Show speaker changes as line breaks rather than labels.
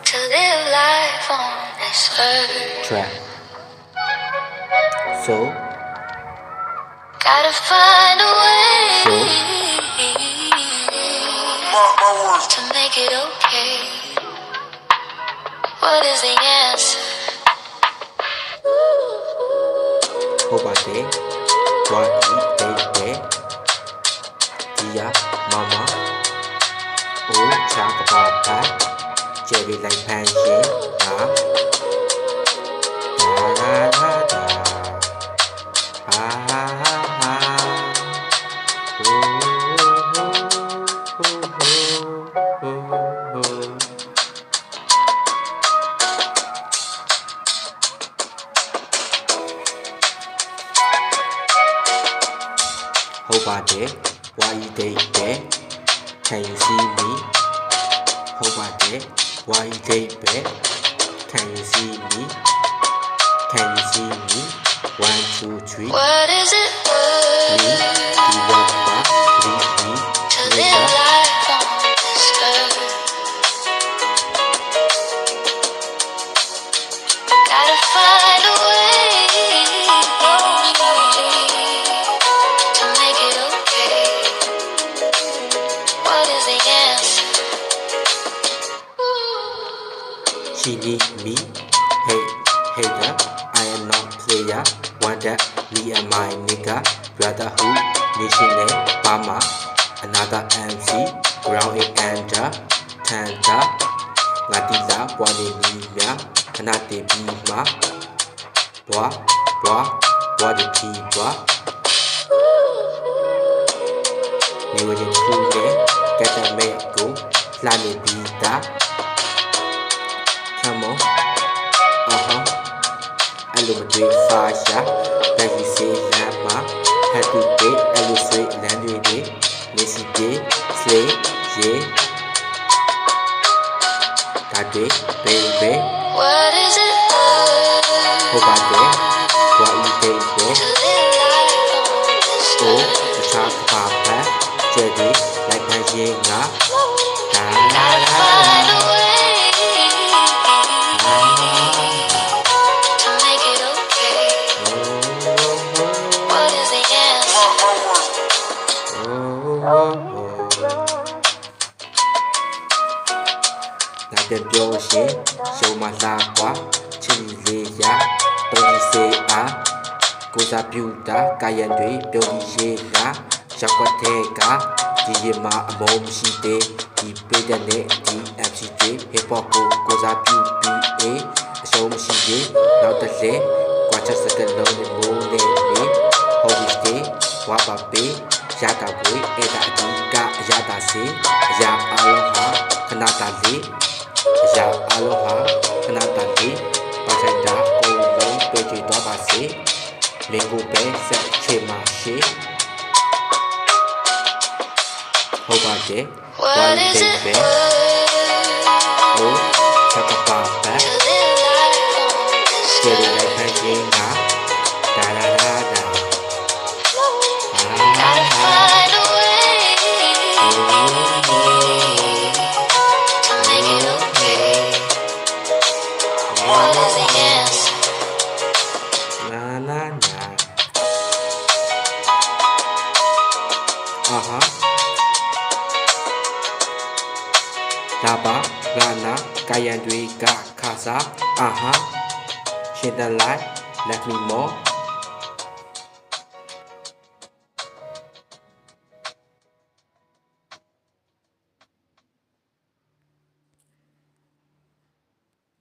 to live life on this earth.
Track. So.
Gotta find a way to make it okay. What is the answer?
Hobate, what baby, Tia, Mama, oh, Chaka Papa, Jerry like pancake, da da da da, Hobate, why you date there? Can you see me? Hobate, why you date there? Can you see me? Can you see me? 1, 2, 3.
What is it
Me, you want back, leave me,
to live life on this earth? Gotta find a way to make it okay. What is the answer?
She need me, hey, hater, I am not player. Want that, me and my nigga, brotherhood, missionary, Bama, another MC, ground in Anja, Tanta, Latila, Wanimia, Kanate Bima, Bois, Body Pibwa, New in Pune, get a meko, Lani Bita, come on, Illuminate Fasha, that you say Lama, Happy Day, Illustrate Landry Day, Missy Day, Slay, J. That day, baby.
What is it
Hobate, what you take there?
to live life on this
Oh,
earth?
the Chaka Papa, Jerry, like Pajinga.
Gotta find a way to make it okay. What is the answer?
That the ocean, show my lava, chili, don't you say Goza Buda, Kayandre, Billy Jeda, Chakatega, Dijima, Mom Shide, the Bedane, the MCJ, Hip Hop, Goza Buda, show me she, not the day, Quacha Sakalone, Mone, Holy Stay, Wapa Bay, Yada Boy, Eda Diga, Yada Se, Ya Aloha, Kanata Lee. Ya Aloha, Kanatali, Pajada, Golong, Beji Dobasi, Lingo Bay, Set Chimashi, Hobate,
What is it
Bay, Oh, Chakapapa,
to live life on this
Jerry
earth?
like Pajinga, da da da da.
Gotta find a way to make it okay. What is the answer?
Na na na. Laba, Rana, Kayandri, Ga, Kasa. Shed the light, let me more.